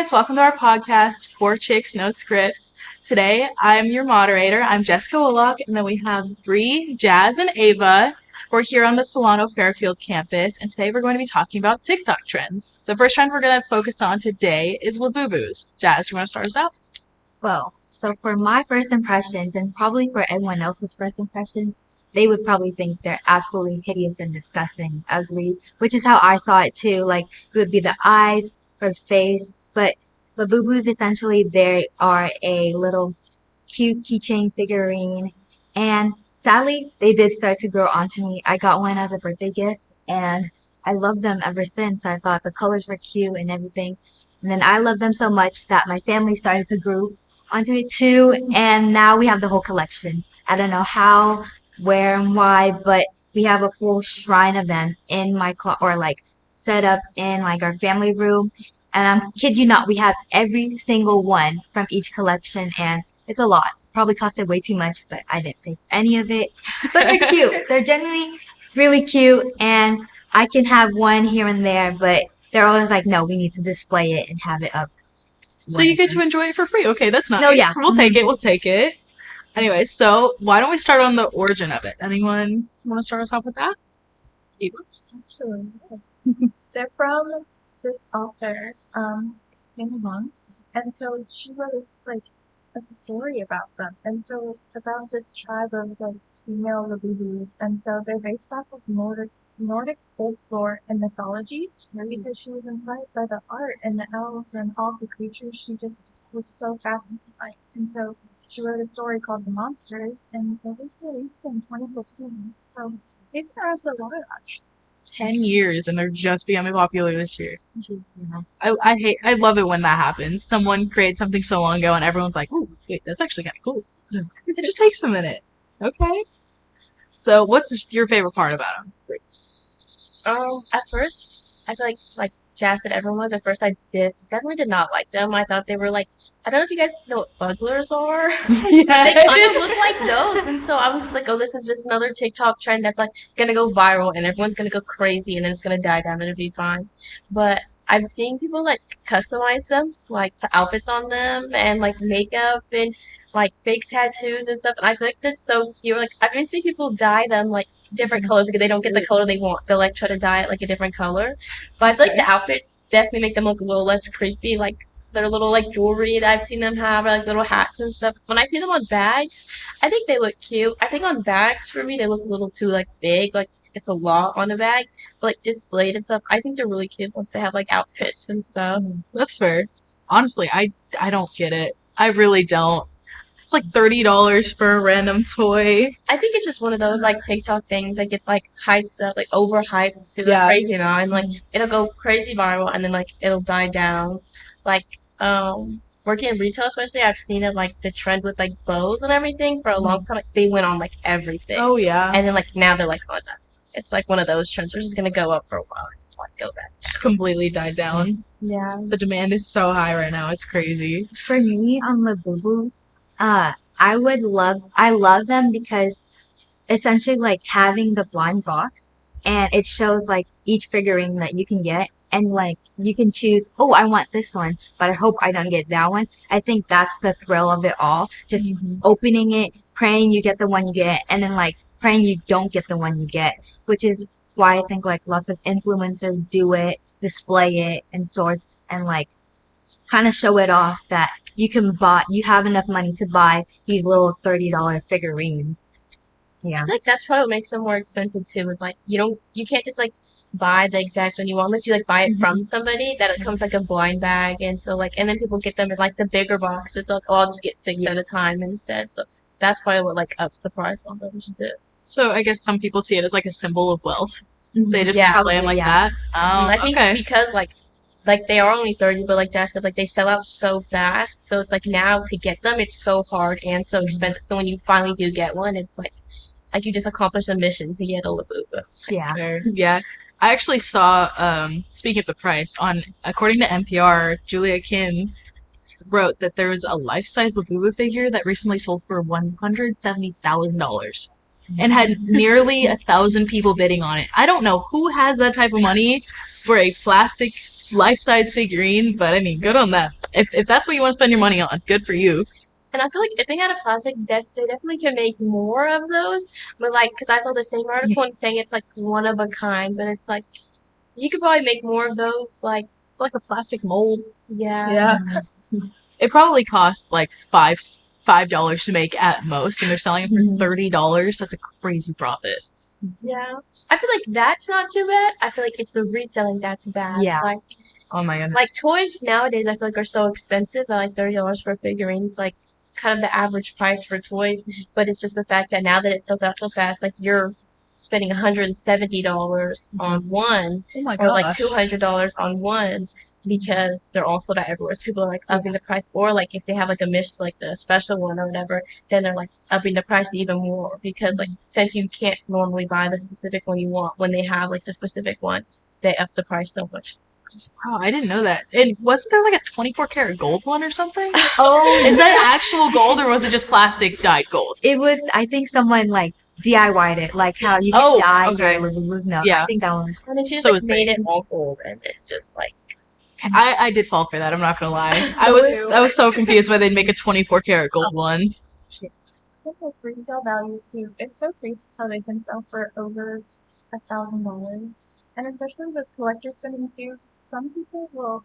guys, welcome to our podcast, Four Chicks, No Script. Today, I'm your moderator. I'm Jessica Willock, and then we have Bree, Jazz, and Ava. We're here on the Solano Fairfield campus, and today we're going to be talking about TikTok trends. The first trend we're going to focus on today is Labubus. Jazz, you want to start us out? Well, so for my first impressions, and probably for everyone else's first impressions, they would probably think they're absolutely hideous and disgusting, ugly, which is how I saw it too. Like, it would be the eyes or face, but Labubus, essentially, they are a little cute keychain figurine, and sadly, they did start to grow onto me. I got one as a birthday gift, and I loved them ever since. I thought the colors were cute and everything, and then I loved them so much that my family started to grow onto it too, and now we have the whole collection. I don't know how, where, and why, but we have a full shrine of them in my or like set up in like our family room. And I'm kid you not, we have every single one from each collection, and it's a lot. Probably costed way too much, but I didn't pay for any of it. But they're cute. They're genuinely really cute, and I can have one here and there, but they're always like, no, we need to display it and have it up. So you get to enjoy it for free. Okay, that's nice. No, yeah. We'll take it. We'll take it. Anyway, so why don't we start on the origin of it? Anyone want to start us off with that? Eva? Actually, yes. They're from this author, Simon, and so she wrote like a story about them, and so it's about this tribe of like female Labubus, and so they're based off of Nordic folklore and mythology, because she was inspired by the art and the elves and all the creatures. She just was so fascinated by it, and so she wrote a story called The Monsters, and it was released in 2015. So they've been around for a while, actually. 10 years, and they're just becoming popular this year. Yeah. I love it when that happens. Someone creates something so long ago, and everyone's like, "Ooh, wait, that's actually kind of cool." It just takes a minute. Okay. So, what's your favorite part about them? At first, I feel like Jazz said everyone was. At first, I definitely did not like them. I thought they were like, I don't know if you guys know what fugglers are. They kind of look like those, and so I was just like, oh, this is just another TikTok trend that's like gonna go viral, and everyone's gonna go crazy, and then it's gonna die down, and it'll be fine. But I'm seeing people like customize them, like put outfits on them, and like makeup and like fake tattoos and stuff. And I feel like that's so cute. Like I've been seeing people dye them like different colors because they don't get the color they want. They'll like try to dye it like a different color. But I feel like the outfits definitely make them look a little less creepy. Like their little like jewelry that I've seen them have, or like little hats and stuff. When I see them on bags, I think they look cute. I think on bags for me they look a little too like big, like it's a lot on a bag. But like displayed and stuff, I think they're really cute once they have like outfits and stuff. That's fair. Honestly, I don't get it. I really don't. It's like $30 for a random toy. I think it's just one of those like TikTok things that gets like hyped up, like overhyped to the crazy amount, and like it'll go crazy viral and then like it'll die down. Like working in retail especially, I've seen it like the trend with like bows and everything for a long time. Like they went on like everything. Oh yeah. And then like now they're like on that. It's like one of those trends which is gonna go up for a while and like go back. Just completely died down. Yeah. The demand is so high right now. It's crazy. For me, on Labubus, I love them because essentially like having the blind box, and it shows like each figurine that you can get, and like you can choose, oh, I want this one, but I hope I don't get that one. I think that's the thrill of it all. Just opening it, praying you get the one you get, and then like praying you don't get the one you get, which is why I think like lots of influencers do it, display it in sorts, and like kind of show it off that you have enough money to buy these little $30 figurines. Yeah. I feel like that's probably what makes them more expensive too, is like you can't just like buy the exact one you want unless you like buy it from somebody, that it comes like a blind bag, and so like, and then people get them in like the bigger boxes. They're like, oh, I'll just get 6 at a time instead. So that's probably what like ups the price on them. So I guess some people see it as like a symbol of wealth. They just display them like that. I think because like they are only 30, but like Jess said, like they sell out so fast. So it's like now to get them, it's so hard and so expensive. So when you finally do get one, it's like you just accomplished a mission to get a Labubu. Yeah. Fair. Yeah. I actually saw, speaking of the price, according to NPR, Julia Kim wrote that there was a life-size Labubu figure that recently sold for $170,000 and had nearly 1,000 people bidding on it. I don't know who has that type of money for a plastic life-size figurine, but I mean, good on them. if that's what you want to spend your money on, good for you. And I feel like if they had a plastic, they definitely can make more of those. But like, because I saw the same article and saying it's like one of a kind, but it's like you could probably make more of those. Like It's like a plastic mold. yeah. It probably costs like $5 to make at most, and they're selling it for $30. That's a crazy profit. Yeah. I feel like that's not too bad. I feel like it's the reselling that's bad. Yeah. Like Oh my goodness. like toys nowadays, I feel like are so expensive. At like $30 for figurines, like kind of the average price for toys. But it's just the fact that now that it sells out so fast, like you're spending $170 on one, Oh my or like gosh. $200 on one, because they're all sold out everywhere. So people are like upping the price, or like if they have like a miss, like the special one or whatever, then they're like upping the price even more because like since you can't normally buy the specific one you want when they have like the specific one, they up the price so much. Oh, I didn't know that. And wasn't there like a 24 karat gold one or something? Oh, Is that actual gold or was it just plastic dyed gold? it was. I think someone like DIY'd it, like how you can Oh, dye okay. your Lulu's. No, Yeah. I think that one was. And then she just So like it's made fake. it all gold, and it just like I did fall for that. I'm not gonna lie. I was so confused why they'd make a 24 karat gold one. I think with resale values too, it's so crazy how they can sell for over $1,000, and especially with collector spending too. Some people will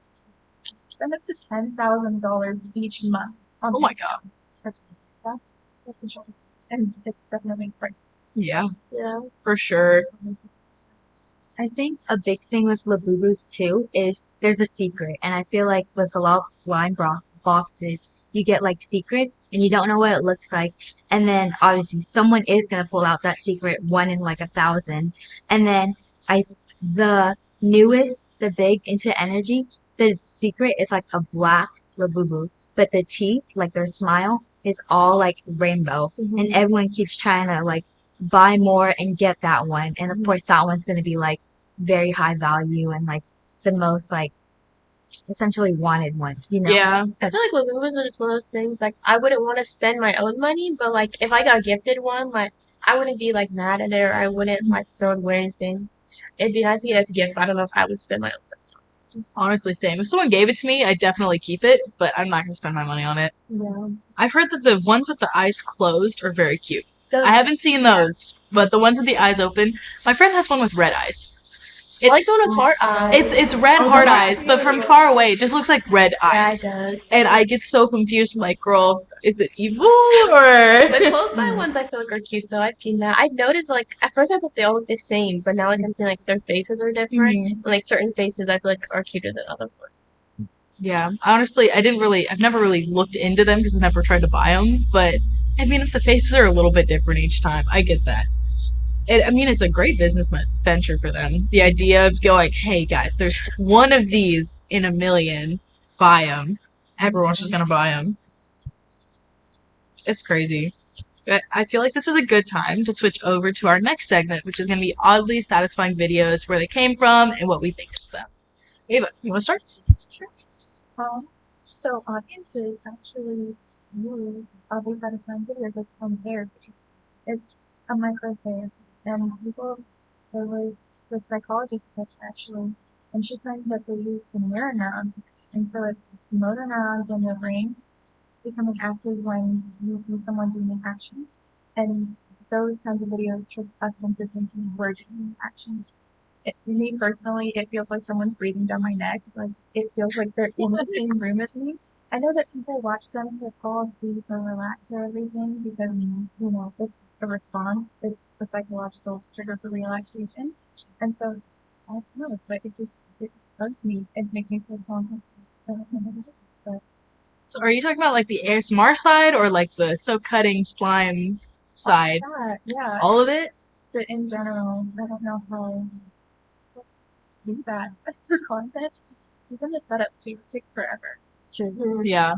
spend up to $10,000 each month on Oh my items. That's a choice, and it's definitely pricey. Yeah, yeah. for sure. I think a big thing with Labubus too is there's a secret, and I feel like with a lot of blind boxes, you get like secrets and you don't know what it looks like, and then obviously someone is gonna pull out that secret one in like 1,000, and then the newest, the big into energy, the secret is like a black Labubu, but the teeth, like their smile, is all like rainbow, and everyone keeps trying to like buy more and get that one, and of course that one's gonna be like very high value and like the most like essentially wanted one, you know? Yeah. I feel like Lululemon are just one of those things. Like I wouldn't want to spend my own money, but like if I got gifted one, like I wouldn't be like mad at it, or I wouldn't like throw it away or anything. It'd be nice to get as a gift, but I don't know if I would spend my own. Honestly, same. If someone gave it to me, I'd definitely keep it, but I'm not gonna spend my money on it. Yeah. I've heard that the ones with the eyes closed are very cute. I haven't seen those, but the ones with the eyes open. My friend has one with red eyes. I like the one with heart eyes. It's red heart eyes, but from far away, it just looks like red Yeah, eyes. it does. And I get so confused. I'm like, girl, is it evil or? The closed eye ones I feel like are cute though. I've seen that. I've noticed like at first I thought they all look the same, but now like I'm seeing like their faces are different. And like certain faces I feel like are cuter than other ones. Yeah, honestly, I've never really looked into them because I never tried to buy them. But I mean, if the faces are a little bit different each time, I get that. It's a great business venture for them. The idea of going, hey guys, there's one of these in a million, buy them. Everyone's just gonna buy them. It's crazy. But I feel like this is a good time to switch over to our next segment, which is gonna be oddly satisfying videos, where they came from and what we think of them. Ava, you want to start? So audiences actually use oddly satisfying videos as fun therapy. It's a microtherapy, and there was the psychology professor actually, and she claimed that they use the mirror neuron, and so it's motor neurons in the brain becoming active when you see someone doing an action, and those kinds of videos trick us into thinking we're doing the actions. Me personally, it feels like someone's breathing down my neck. Like it feels like they're in the same room as me. I know that people watch them to fall asleep or relax or everything because it's a response. It's a psychological trigger for relaxation, and so I don't know, but it bugs me. It makes me feel so uncomfortable. I don't know what it is, but. So are you talking about like the ASMR side or like the soap cutting slime side? Yeah. All of it? But in general, I don't know how to do that for content. Even the setup too takes forever. Yeah,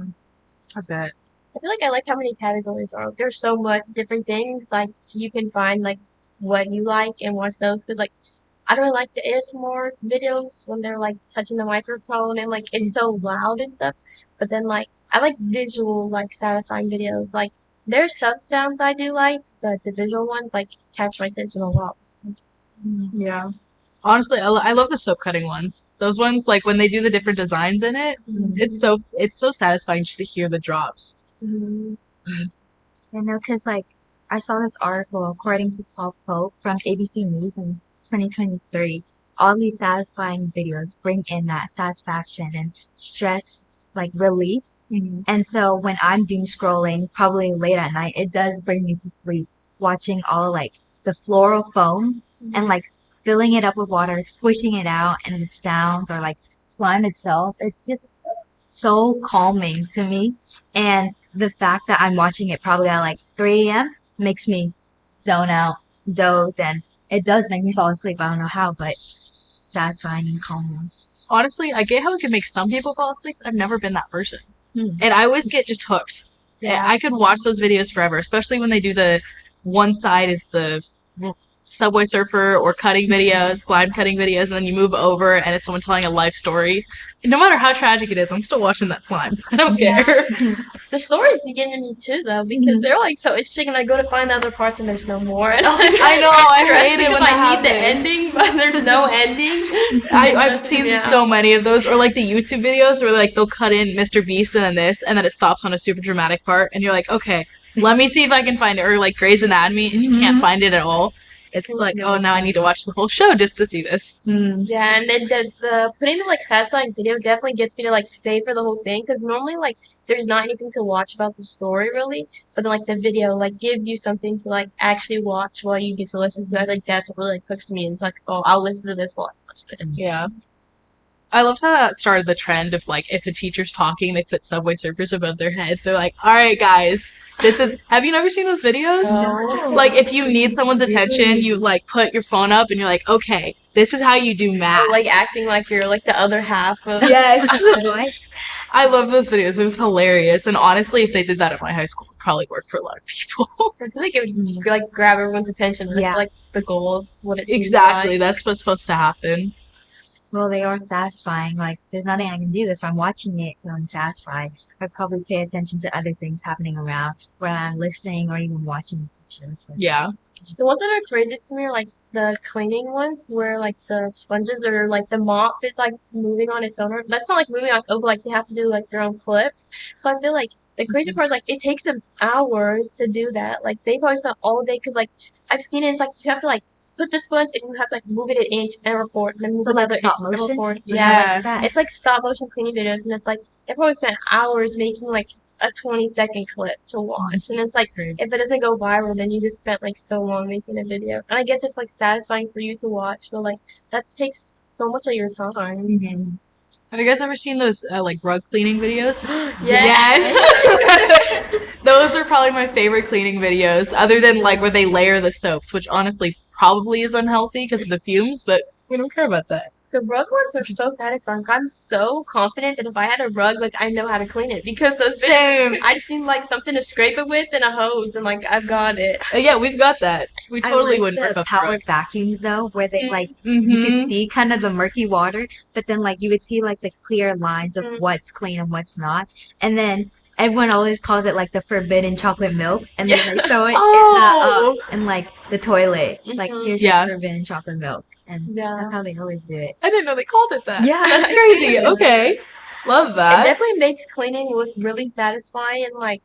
I bet. I feel like I like how many categories are. There's so much different things. Like you can find like what you like and watch those. Because like I don't like the ASMR videos when they're like touching the microphone and like it's so loud and stuff. But then like I like visual like satisfying videos. Like there's some sounds I do like, but the visual ones like catch my attention a lot. Yeah. Honestly, I love the soap cutting ones. Those ones, like when they do the different designs in it, it's so satisfying just to hear the drops. You know, because like I saw this article according to Paul Pope from ABC News in 2023. All these satisfying videos bring in that satisfaction and stress, like relief. And so when I'm doom scrolling, probably late at night, it does bring me to sleep watching all like the floral foams and like filling it up with water, squishing it out, and the sounds or like slime itself. It's just so calming to me. And the fact that I'm watching it probably at like 3 a.m. makes me zone out, doze, and it does make me fall asleep. I don't know how, but it's satisfying and calming. Honestly, I get how it can make some people fall asleep, but I've never been that person. And I always get just hooked. Yeah. I could watch those videos forever, especially when they do the one side is the Subway Surfer or cutting videos, slime cutting videos, and then you move over and it's someone telling a life story. And no matter how tragic it is, I'm still watching that slime. I don't care. The stories begin to me too, though, because they're like so interesting, and I go to find the other parts and there's no more. And I know, I hate it when I need the ending, but there's no ending. I've seen so many of those, or like the YouTube videos where like they'll cut in Mr. Beast and then this, and then it stops on a super dramatic part, and you're like, okay, let me see if I can find it, or like Grey's Anatomy, and you can't find it at all. It's like, oh, now I need to watch the whole show just to see this. Yeah, and then the putting the like satisfying video definitely gets me to like stay for the whole thing, because normally like there's not anything to watch about the story really, but then like the video like gives you something to like actually watch while you get to listen to it. I think that's what really like hooks me. And it's like, oh, I'll listen to this while I watch this. Yeah. I loved how that started the trend of like if a teacher's talking, they put Subway Surfers above their head. They're like, all right, guys, this is. Have you never seen those videos? Oh. Like if you need someone's attention, you like put your phone up and you're like, okay, this is how you do math. Or, like acting like you're like the other half of. Yes. I love those videos. It was hilarious. And honestly, if they did that at my high school, it would probably work for a lot of people. I feel like it would like grab everyone's attention. And It's like the goal of what it seems exactly. like. That's what's supposed to happen. Well, they are satisfying. Like, there's nothing I can do if I'm watching it feeling satisfied. I'd probably pay attention to other things happening around, whether I'm listening or even watching the teacher. Yeah. The ones that are crazy to me are like the cleaning ones, where like the sponges or like the mop is like moving on its own. That's not like moving on its own, but like they have to do like their own clips. So I feel like the crazy part is like it takes them hours to do that. Like they probably spent all day, because like I've seen it. It's like you have to like put the sponge and you have to like move it an inch and record, and then move So like another stop inch and motion? record. Yeah. Like It's like stop motion cleaning videos, and it's like they probably spent hours making like a 20-second clip to watch, and it's like if it doesn't go viral, then you just spent like so long making a video. And I guess it's like satisfying for you to watch, but like that takes so much of your time. Have you guys ever seen those like rug cleaning videos? Yes. Those are probably my favorite cleaning videos, other than like where they layer the soaps, which honestly probably is unhealthy because of the fumes, but we don't care about that. The rug ones are so satisfying. I'm so confident that if I had a rug, like I know how to clean it, because those Same. I just need like something to scrape it with and a hose, and like I've got it. Yeah, we've got that. We totally wouldn't rip the up power rug. vacuums though, where they like you could see kind of the murky water, but then like you would see like the clear lines of what's clean and what's not. And then everyone always calls it like the forbidden chocolate milk, and then they throw it in like the toilet. Like here's your forbidden chocolate milk, and that's how they always do it. I didn't know they called it that. Yeah. That's crazy. Okay. Love It that. definitely makes cleaning look really satisfying, and like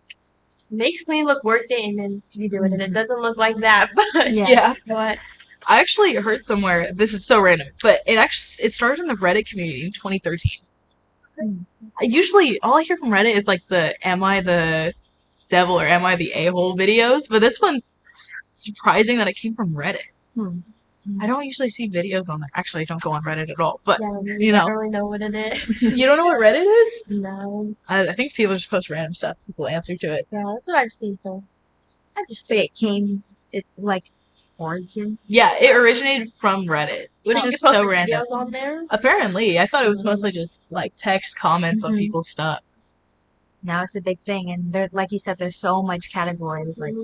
makes cleaning look worth it, and then you do it and it doesn't look like that. But Yeah. But I actually heard somewhere, this is so random, but it started in the Reddit community in 2013. Usually all I hear from Reddit is like the am I the devil or am I the a-hole videos, but this one's surprising that it came from Reddit. I don't usually see videos on there. Actually, I don't go on Reddit at all, but you know. I don't really know what it is. You don't know what Reddit is? No. I think people just post random stuff. People answer to it. Yeah, that's what I've seen, so I just think it's like origin. Yeah, it originated from Reddit, which is so random. Videos on there? Apparently, I thought it was mostly just like text comments on people's stuff. Now it's a big thing, and there, like you said, there's so much categories like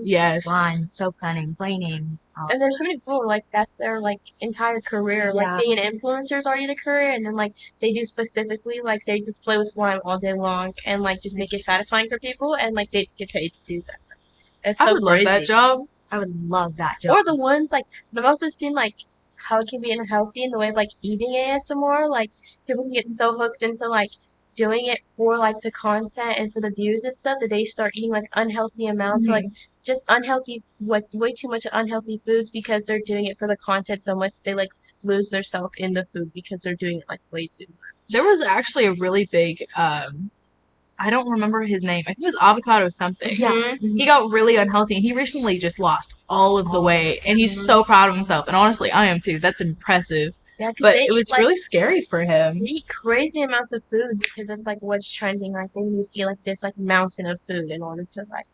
slime, soap cutting, cleaning. And there's so many people like that's their like entire career. Like being an influencer is already the career, and then like they do specifically like they just play with slime all day long and like just make it satisfying for people, and like they just get paid to do that. It's so I would love that job. I would love that job. Or the ones like I've also seen like how it can be unhealthy in the way of like eating ASMR. Like people can get so hooked into like doing it for like the content and for the views and stuff that they start eating like unhealthy amounts or like just unhealthy, like way too much unhealthy foods because they're doing it for the content so much they like lose their self in the food because they're doing it like way too much. There was actually a really big I don't remember his name. I think it was Avocado something. Yeah. Mhm. He got really unhealthy, and he recently just lost all of the weight, and he's so proud of himself. And honestly, I am too. That's impressive. Yeah, 'cause But they it was eat, like, really scary for him. they eat crazy amounts of food because that's like what's trending. Like they need to eat like this like mountain of food in order to like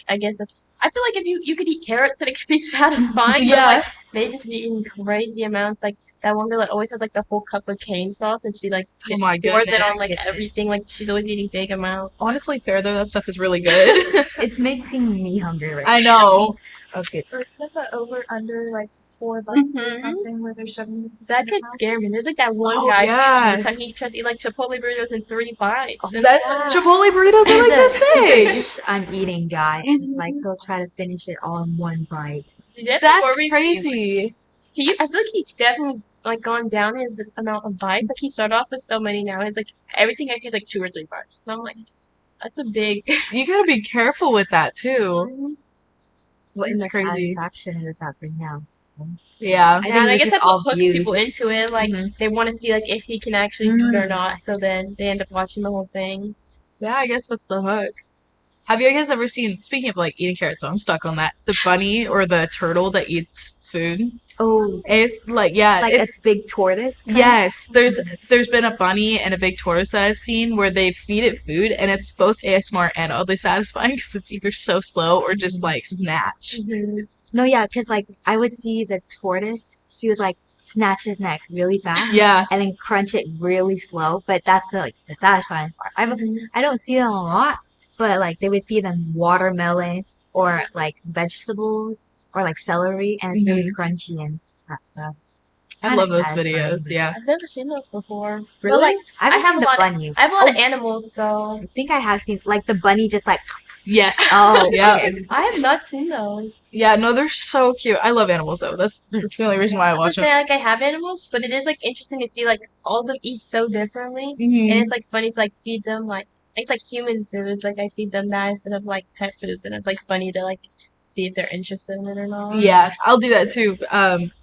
I guess if, I feel like if you could eat carrots and it could be satisfying, but Yeah. like they just be eating crazy amounts. Like that one girl that always has like the whole cup of cane sauce and she like Oh my pours it on like goodness. everything. Like she's always eating big amounts. Honestly, fair though, that stuff is really good. It's making me hungry right I know. Okay. Or set the over under like 4 bites or Mhm. something where they're shoving the food That in their could mouth. scare me. There's like that one Oh, guy yeah. every time he tries to eat like Chipotle burritos in 3 bites. And That's Chipotle burritos are like this big. I'm eating guy, and like he'll try to finish it all in one bite. That's crazy. I feel like he's definitely like gone down his amount of bites. Like he started off with so many, now he's like everything I see is like 2 or 3 bites. And I'm like, that's a big. You gotta be careful with that too. What It's in the crazy. satisfaction does that bring now? Yeah. I think Yeah, and it I was guess just that's what all hooks views. people into it. Like Mhm. they want to see like if he can actually do it or not. So then they end up watching the whole thing. Yeah, I guess that's the hook. Have you guys ever seen, speaking of like eating carrots, so I'm stuck on that, the bunny or the turtle that eats food? Oh, It's like, yeah, like it's a big tortoise. Kind yes, there's been a bunny and a big tortoise that I've seen where they feed it food and it's both ASMR and oddly satisfying because it's either so slow or just like snatch. No, yeah, because like I would see the tortoise, he would like snatch his neck really fast, Yeah, and then crunch it really slow. But that's like the satisfying part. I don't see them a lot, but like they would feed them watermelon or like vegetables or like celery, and it's really crunchy and that stuff. I Kind love of those satisfying, videos. but- Yeah, I've never seen those before. Really? But, like I haven't I have seen a the lot. bunny. I have a lot of animals, so I think I have seen like the bunny just like yes. oh yeah, okay. I have not seen those. yeah. No, they're so cute. I love animals though. That's the only reason why I I was watch gonna them. say like I have animals, but it is like interesting to see like all of them eat so differently, Mhm. and it's like funny to like feed them like it's like human foods. Like I feed them that instead of like pet foods, and it's like funny to like see if they're interested in it or not. Yeah, I'll do that too.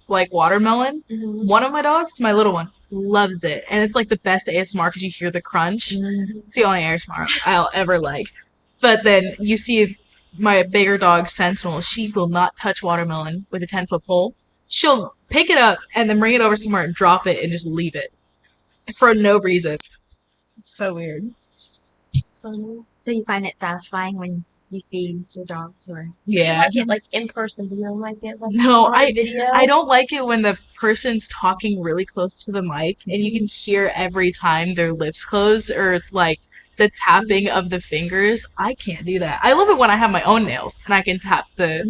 Like watermelon. Mhm. One of my dogs, my little one, loves it, and it's like the best ASMR because you hear the crunch. It's the only ASMR I'll ever like. But then you see my bigger dog, Sentinel. She will not touch watermelon with a 10-foot pole. She'll pick it up and then bring it over somewhere and drop it and just leave it for no reason. It's so weird. It's funny. So you find it satisfying when you feed your dogs or Yeah. I like it like in person, but you don't like it like No, on video. I don't like it when the person's talking really close to the mic and you can hear every time their lips close or like the tapping of the fingers. I can't do that. I love it when I have my own nails and I can tap the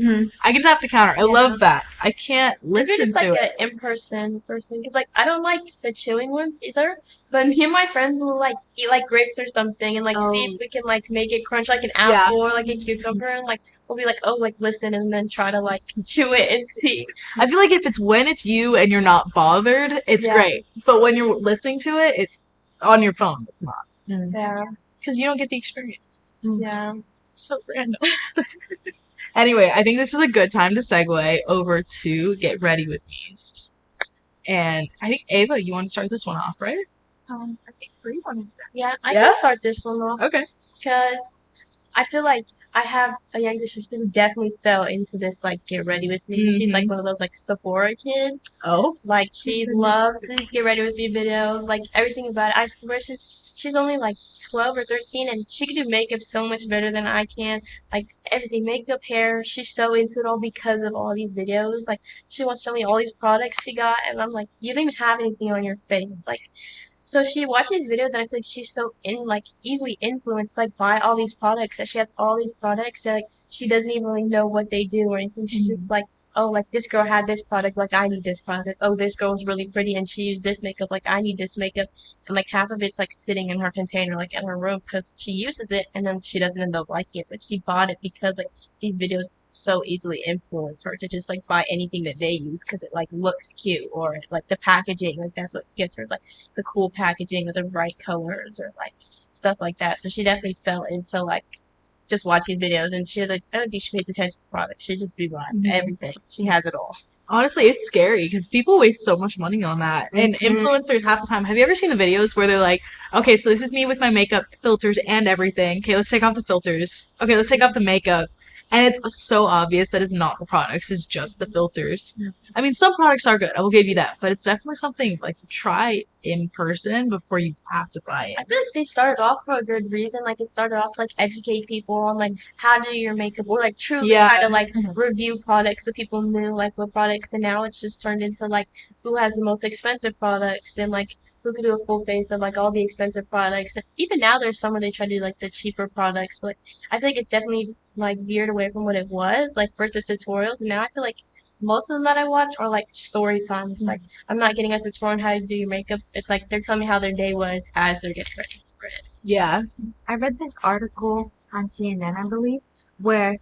counter. I love that. I can't If you're listen just like to it. an in-person person, because like I don't like the chewing ones either. But me and my friends will like eat like grapes or something and like see if we can like make it crunch like an apple or like a cucumber and like we'll be like oh like listen and then try to like chew it and see. I feel like if it's when it's you and you're not bothered, it's Yeah. great. But when you're listening to it, it's on your phone. It's not Yeah, because you don't get the experience. yeah. It's so random. Anyway, I think this is a good time to segue over to Get Ready With Me's. And I think, Ava, you want to start this one off, right? I think Bree wanted to. Yeah, I Yeah? can start this one off Okay. because I feel like I have a younger sister who definitely fell into this like Get Ready With Me. She's like one of those like Sephora kids. Oh? Like she loves these Get Ready With Me videos, like everything about it. I swear she's only like 12 or 13 and she can do makeup so much better than I can. Like everything, makeup, hair, she's so into it all because of all these videos. Like she wants to show me all these products she got and I'm like, you don't even have anything on your face. Like so she watches these videos and I feel like she's so easily influenced like by all these products that she has all these products that like she doesn't even really know what they do or anything. She just like oh, like this girl had this product, like I need this product. Oh, this girl's really pretty and she used this makeup, like I need this makeup. And like half of it's like sitting in her container, like in her room, because she uses it and then she doesn't end up liking it, but she bought it because like these videos so easily influence her to just like buy anything that they use because it like looks cute, or like the packaging, like that's what gets her, is like the cool packaging or the bright colors or like stuff like that. So she definitely fell into like just watching videos, and she like, I don't think she pays attention to the product. She just be buying everything. She has it all. Honestly, it's scary because people waste so much money on that. And influencers half the time. Have you ever seen the videos where they're like, okay, so this is me with my makeup filters and everything. Okay, let's take off the filters. Okay, let's take off the makeup. And it's so obvious that it's not the products, it's just the filters. I mean, some products are good, I will give you that, but it's definitely something like try in person before you have to buy I it. feel like they started off for a good reason. Like it started off to like educate people on like how to do your makeup, or like truly Yeah. try to like review products so people knew like what products. And now it's just turned into like who has the most expensive products, and like who could do a full face of like all the expensive products. And even now there's some where they try to do like the cheaper products, but like, I feel like it's definitely like veered away from what it was like versus tutorials. And now I feel like most of them that I watch are like story times. Like I'm not getting a tutorial on how to do your makeup. It's like they're telling me how their day was as they're getting ready for it. Yeah. I read this article on CNN, I believe, where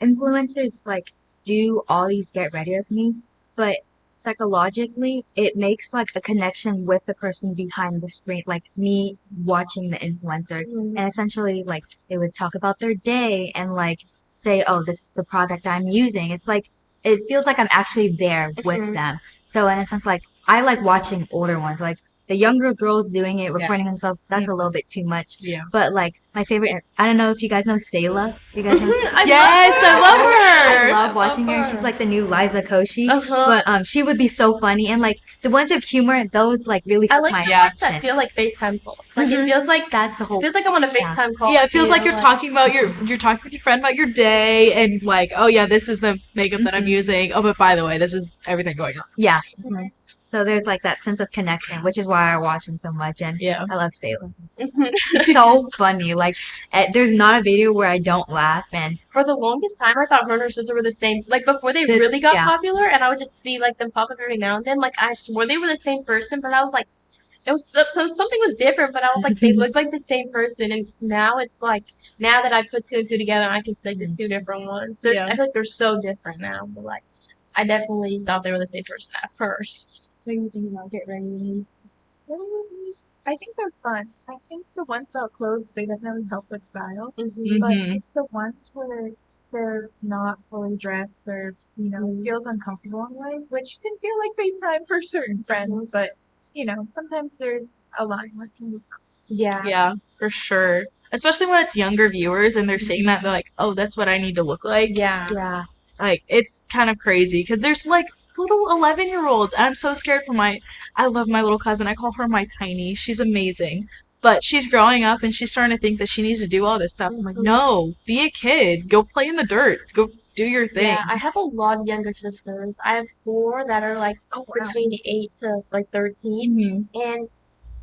influencers like do all these get ready with me's, but psychologically it makes like a connection with the person behind the screen, like me watching the influencer. And essentially like they would talk about their day and like say, oh, this is the product I'm using. It's like it feels like I'm actually there with them. So in a sense, like I like watching older ones, like the younger girls doing it, recording themselves, that's a little bit too much. Yeah. But like my favorite, I don't know if you guys know Sayla. Do you guys know Sayla? Yes, I love I her. love watching her. She's like the new Liza Koshy. Uh-huh. But she would be so funny, and like the ones with humor, those like really I hook like my the ones that attention. feel like FaceTime calls. Like it feels like That's the it whole. feels like I'm on a FaceTime call. Yeah, it feels with like you, you're talking about you're talking with your friend about your day, and like, oh yeah, this is the makeup that I'm using. Oh, but by the way, this is everything going on. Yeah. So there's like that sense of connection, which is why I watch him so much, and Yeah. I love Sayla. She's so funny. Like there's not a video where I don't laugh, and For the longest time, I thought her and her sister were the same. Like before they really got popular, and I would just see like them pop up every now and then. Like I swore they were the same person, but I was like, it was something was different. But I was like, they look like the same person. And now it's like, now that I put two and two together, I can say the two different ones. I feel like they're so different now. But like, I definitely thought they were the same person at first. what do you think about Get Ready with Me's? I think they're fun. I think the ones about clothes, they definitely help with style. But Mhm. it's the ones where they're not fully dressed, they're, it feels uncomfortable in a way, which can feel like FaceTime for certain friends, but, sometimes there's a line that can be crossed. Yeah. Yeah, for sure. Especially when it's younger viewers and they're saying that, they're like, oh, that's what I need to look like. Yeah. Yeah. Like, it's kind of crazy because there's like little 11-year-olds, and I'm so scared for I love my little cousin. I call her my tiny. She's amazing. But she's growing up and she's starting to think that she needs to do all this stuff. I'm like, no, be a kid. Go play in the dirt. Go do your thing. Yeah, I have a lot of younger sisters. I have four that are like between 8 to like 13. And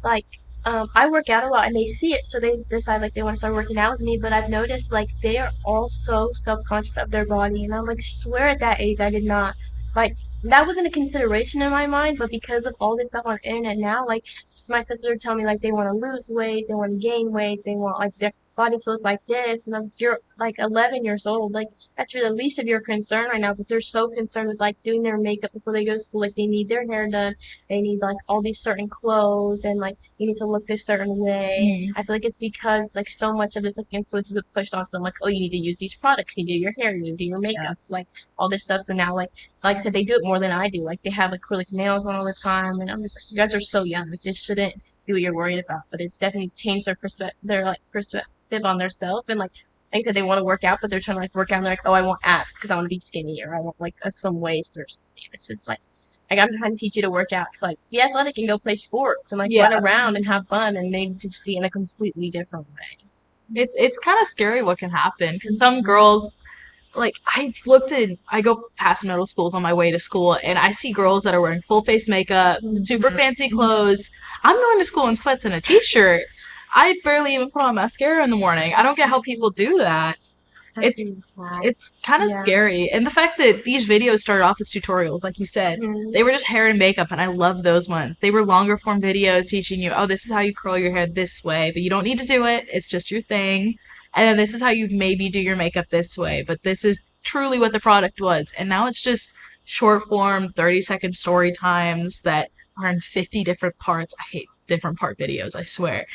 like I work out a lot and they see it, so they decide like they want to start working out with me. But I've noticed like they are all so self-conscious of their body, and I'm like, swear at that age I did not like, that wasn't a consideration in my mind. But because of all this stuff on the internet now, like my sisters are telling me like they want to lose weight, they want to gain weight, they want like their body to look like this. And I was like, you're like 11 years old, like that's really the least of your concern right now. But they're so concerned with like doing their makeup before they go to school. Like they need their hair done, they need like all these certain clothes, and like you need to look this certain way. I feel like it's because like so much of this like influence has been pushed onto them. Like, oh, you need to use these products, you do your hair, you do your makeup, like all this stuff. So now like I said, they do it more than I do. Like they have acrylic nails on all the time, and I'm just like, you guys are so young. Like this shouldn't be what you're worried about. But it's definitely changed their perspective on their self. And like I said, they want to work out, but they're trying to like work out. And they're like, oh, I want abs because I want to be skinny, or I want like some waist or something. It's just like I'm trying to teach you to work out to like be athletic and go play sports and like run around and have fun, and they just see it in a completely different way. It's kind of scary what can happen because some girls, like I go past middle schools on my way to school, and I see girls that are wearing full face makeup, super fancy clothes. I'm going to school in sweats and a t-shirt. I barely even put on mascara in the morning. I don't get how people do that. That's It's really sad. it's kind of Yeah. scary. And the fact that these videos started off as tutorials, like you said, they were just hair and makeup, and I love those ones. They were longer form videos teaching you, oh, this is how you curl your hair this way, but you don't need to do it. It's just your thing. And then this is how you maybe do your makeup this way, but this is truly what the product was. And now it's just short form, 30-second story times that are in 50 different parts. I hate different part videos, I swear.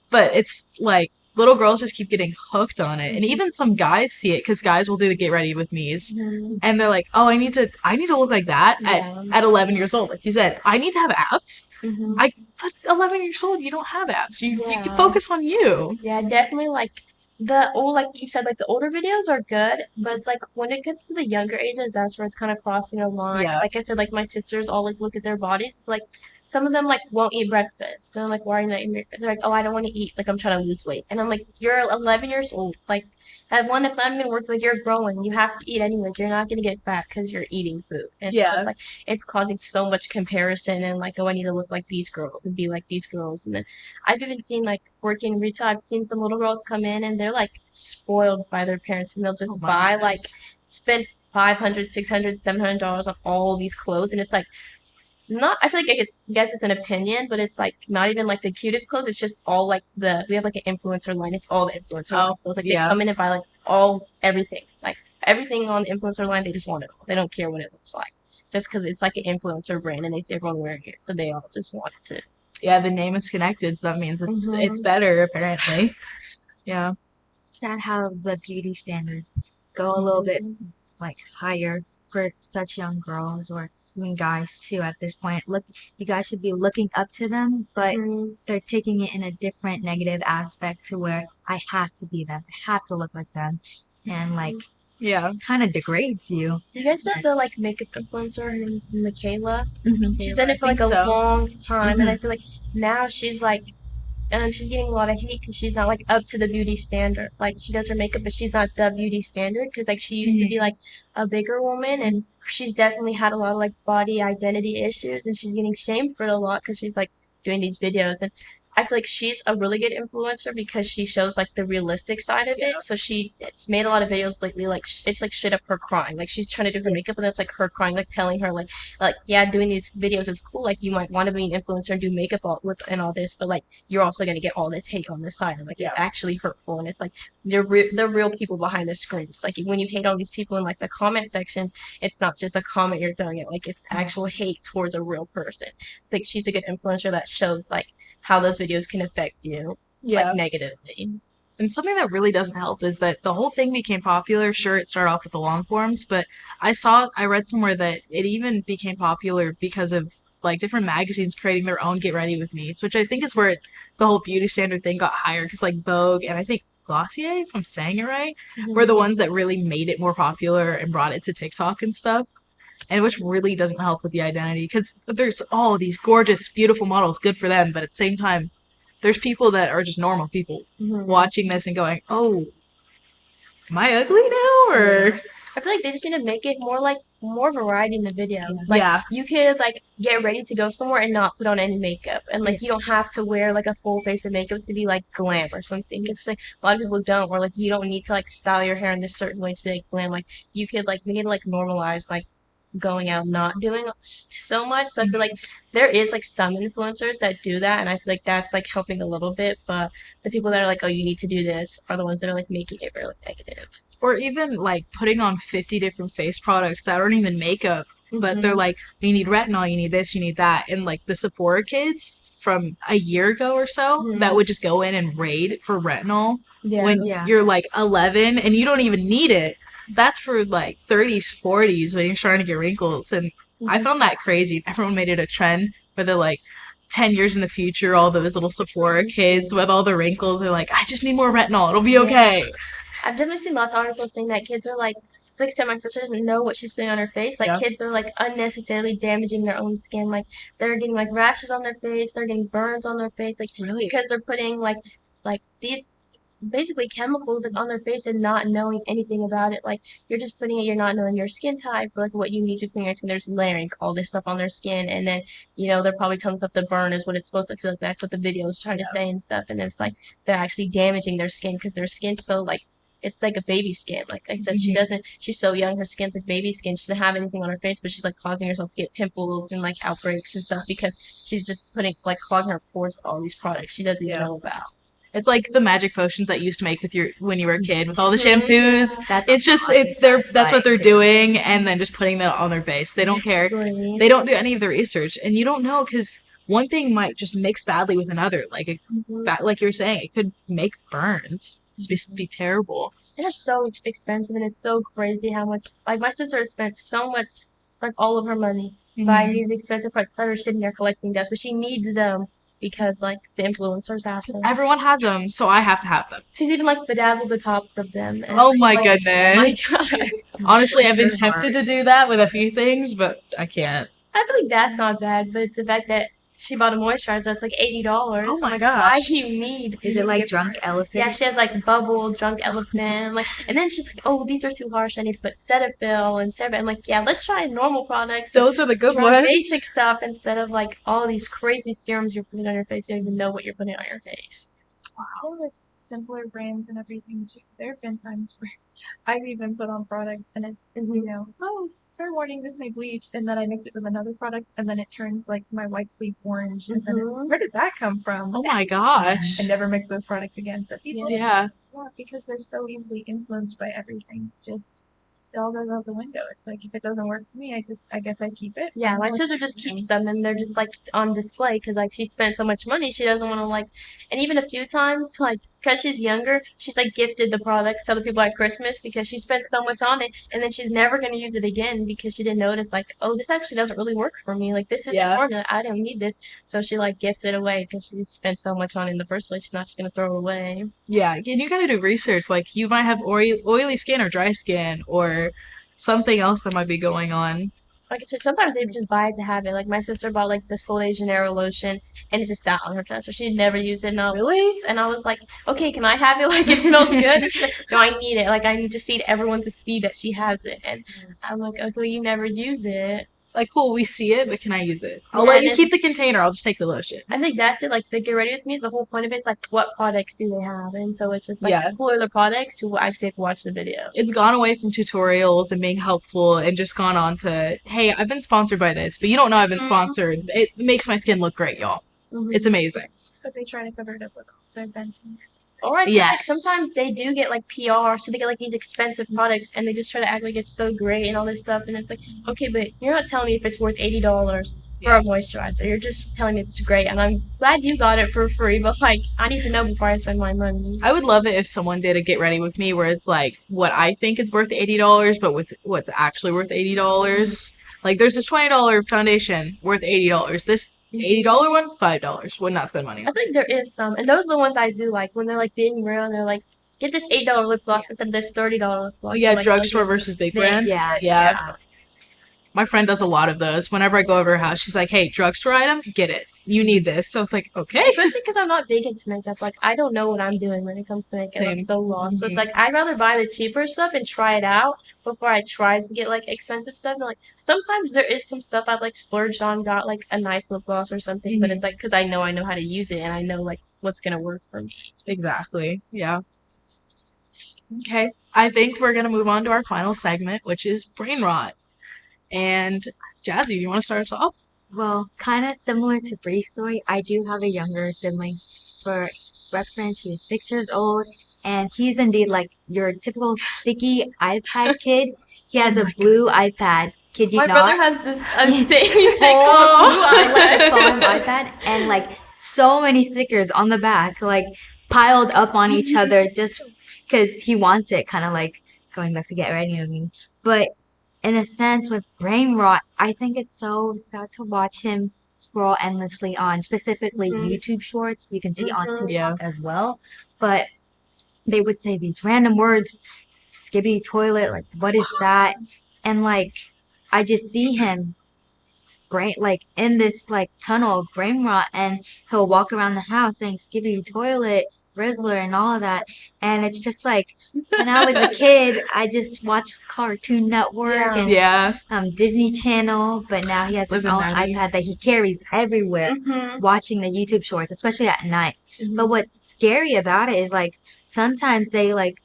But it's like little girls just keep getting hooked on it, and even some guys see it because guys will do the get ready with me's, and they're like, "Oh, I need to look like that at 11 years old." Like you said, I need to have abs. I But 11 years old, you don't have abs. You can Yeah. focus on you. Yeah, definitely like the old, like you said, like the older videos are good, but it's like when it gets to the younger ages, that's where it's kind of crossing a line. Yeah. Like I said, like my sisters all like look at their bodies. It's like some of them like won't eat breakfast. And I'm like, why are you not eating breakfast? They're like, oh, I don't want to eat. Like I'm trying to lose weight. And I'm like, you're 11 years old. Like that one that's not even gonna work. Like you're growing. You have to eat anyways. You're not gonna get fat because you're eating food. And so Yeah. it's like it's causing so much comparison and like, oh, I need to look like these girls and be like these girls. And then I've even seen like working retail. I've seen some little girls come in and they're like spoiled by their parents, and they'll just Oh my buy like goodness. spend $500, $600, $700 on all these clothes, and it's like not. I feel like guess it's an opinion, but it's like not even like the cutest clothes. It's just all like we have like an influencer line. It's all the influencer line Oh, clothes. Like yeah. they come in and buy like all everything, like everything on the influencer line. They just want it all. They don't care what it looks like, just because it's like an influencer brand and they see everyone wearing it, so they all just want it to. Yeah, the name is connected, so that means it's better apparently. Yeah. Sad how the beauty standards go a little bit like higher for such young girls or even guys too at this point. Look, you guys should be looking up to them, but they're taking it in a different negative aspect to where I have to be them, I have to look like them, and like Yeah. kind of degrades you. Do you guys know the like makeup influencer? Her name's Michaela. Mhm. She's done it for I like think a so. long time, and I Mhm. feel like now she's getting a lot of hate because she's not like up to the beauty standard. Like she does her makeup, but she's not the beauty standard because like she used to be like a bigger woman, and she's definitely had a lot of like body identity issues, and she's getting shamed for it a lot because she's like doing these videos. And I feel like she's a really good influencer because she shows like the realistic side of it. So she's made a lot of videos lately, like it's like straight up her crying. Like she's trying to do her makeup, and that's like her crying, like telling her like yeah, doing these videos is cool. Like you might want to be an influencer and do makeup and all this, but like you're also gonna get all this hate on the side. And, like it's actually hurtful, and it's like they're real people behind the screens. Like when you hate all these people in like the comment sections, it's not just a comment you're throwing it. Like it's actual hate towards a real person. It's like she's a good influencer that shows like how those videos can affect you like negatively. And something that really doesn't help is that the whole thing became popular. Sure, it started off with the long forms, but I read somewhere that it even became popular because of like different magazines creating their own get ready with me's, which I think is where the whole beauty standard thing got higher. Because like Vogue and I think Glossier, if I'm saying it right, were the ones that really made it more popular and brought it to TikTok and stuff. And which really doesn't help with the identity because there's all these gorgeous, beautiful models, good for them, but at the same time, there's people that are just normal people watching this and going, "Oh, am I ugly now?" Or I feel like they just need to make it more variety in the videos. Like yeah, you could like get ready to go somewhere and not put on any makeup, and like you don't have to wear like a full face of makeup to be like glam or something. Because like a lot of people don't, or like you don't need to like style your hair in this certain way to be like glam. Like you could like we need to like normalize like going out not doing so much. So I feel like there is like some influencers that do that, and I feel like that's like helping a little bit. But the people that are like, oh, you need to do this, are the ones that are like making it really negative. or even like putting on 50 different face products that aren't even makeup, but they're like, you need retinol, you need this, you need that, and like the Sephora kids from a year ago or so that would just go in and raid for retinol when Yeah. you're like 11 and you don't even need it. That's for like 30s, 40s when you're starting to get wrinkles. And I found that crazy. Everyone made it a trend where they're like, 10 years in the future, all those little Sephora kids with all the wrinkles are like, I just need more retinol. It'll be okay. I've definitely seen lots of articles saying that kids are like, it's like I said, my sister doesn't know what she's putting on her face. Like kids are like unnecessarily damaging their own skin. Like they're getting like rashes on their face, they're getting burns on their face, like Really? because they're putting like these basically chemicals like on their face and not knowing anything about it. Like you're just putting it, you're not knowing your skin type or like what you need to put on your skin. They're just layering all this stuff on their skin, and then they're probably telling stuff the burn is what it's supposed to feel like. That's what the video is trying to say and stuff. And it's like they're actually damaging their skin because their skin's so like it's like a baby skin. Like I said, she's so young, her skin's like baby skin. She doesn't have anything on her face, but she's like causing herself to get pimples and like outbreaks and stuff because she's just clogging her pores with all these products she doesn't even know about. It's like the magic potions that you used to make with when you were a kid with all the shampoos. That's what they're doing, and then just putting that on their face. They don't care. They don't do any of the research, and you don't know because one thing might just mix badly with another. Like like you were saying, it could make burns. Just be terrible. And they're so expensive, and it's so crazy how much. Like my sister has spent so much, like all of her money buying these expensive products that are sitting there collecting dust, but she needs them because like the influencers have them. Everyone has them, so I have to have them. She's even like bedazzled the tops of them. And, oh my goodness! Oh my honestly, I've been tempted to do that with a few things, but I can't. I feel like that's not bad, but the fact that she bought a moisturizer that's like $80. Oh my gosh! Why do you need? Is it like Drunk Elephant? Yeah, she has like Bubble, Drunk Elephant, like, and then she's like, "Oh, these are too harsh. I need to put Cetaphil and CeraVe." I'm like, "Yeah, let's try normal products. Those are the good ones. Basic stuff instead of like all these crazy serums you're putting on your face. You don't even know what you're putting on your face." Wow. With simpler brands and everything too, there have been times where I've even put on products and it's fair warning, this may bleach, and then I mix it with another product, and then it turns like my white sleeve orange, and then it's where did that come from? Oh my gosh! I never mix those products again. But these because they're so easily influenced by everything, just it all goes out the window. It's like if it doesn't work for me, I guess I keep it. Yeah, my sister just keeps them, and they're just like on display because like she spent so much money, she doesn't want to like. And even a few times, like, because she's younger, she's, like, gifted the products to other people at Christmas because she spent so much on it, and then she's never going to use it again because she didn't notice, like, oh, this actually doesn't really work for me. Like, this isn't formula. I don't need this. So she, like, gifts it away because she spent so much on it in the first place. She's not just going to throw it away. Yeah, and you got to do research. Like, you might have oily skin or dry skin or something else that might be going on. Like I said, sometimes they just buy it to have it. Like, my sister bought, like, the Sol de Janeiro lotion, and it just sat on her dress. So she never used it. Really? And I was like, okay, can I have it? Like, it smells good. And she's like, no, I need it. Like, I just need everyone to see that she has it. And I'm like, okay, well, you never use it. Like, cool, we see it, but can I use it? I'll let you keep the container. I'll just take the lotion. I think that's it. Like, the Get Ready With Me is the whole point of it. It's like, what products do they have? And so it's just like, the cooler the products, people actually have to watch the video. It's gone away from tutorials and being helpful and just gone on to, hey, I've been sponsored by this, but you don't know I've been sponsored. It makes my skin look great, y'all. It's amazing. But they try to cover it up with their venting. Or I think like, sometimes they do get like PR, so they get like these expensive products, and they just try to act like it's so great and all this stuff. And it's like, okay, but you're not telling me if it's worth $80 for a moisturizer. You're just telling me it's great, and I'm glad you got it for free. But like, I need to know before I spend my money. I would love it if someone did a Get Ready With Me where it's like what I think is worth $80, but with what's actually worth $80. Like, there's this $20 foundation worth $80. This $80 one, $5. Would not spend money on. I think there is some, and those are the ones I do like when they're like being real and they're like, get this $8 lip gloss instead of this $30 lip gloss. Oh yeah, so, drugstore versus big brand. Yeah. My friend does a lot of those. Whenever I go over her house, she's like, "Hey, drugstore item, get it. You need this." So it's like, okay. Especially because I'm not big into makeup. Like, I don't know what I'm doing when it comes to makeup. I'm so lost. So it's like, I'd rather buy the cheaper stuff and try it out before I try to get, like, expensive stuff. And, like, sometimes there is some stuff I've, like, splurged on, got, like, a nice lip gloss or something. But it's, like, because I know how to use it and I know, like, what's going to work for me. Exactly. Yeah. Okay. I think we're going to move on to our final segment, which is brain rot. And Jazzy, do you want to start us off? Well, kind of similar to Bree's story, I do have a younger sibling. For reference, he is 6 years old, and he's indeed like your typical sticky iPad kid. He has a blue iPad. Kid you not? My brother has this same blue iPad, and like so many stickers on the back, like piled up on each other, just because he wants it. Kind of like going back to Get Ready With Me, but. In a sense, with brain rot, I think it's so sad to watch him scroll endlessly on specifically YouTube shorts. You can see on TikTok as well. But they would say these random words, skibbity toilet, like, what is that? And, like, I just see him in this, like, tunnel of brain rot, and he'll walk around the house saying skibbity toilet, Rizzler, and all of that. And it's just like, when I was a kid, I just watched Cartoon Network and Disney Channel, but now he has his own iPad that he carries everywhere, watching the YouTube shorts, especially at night. But what's scary about it is, like, sometimes they, like,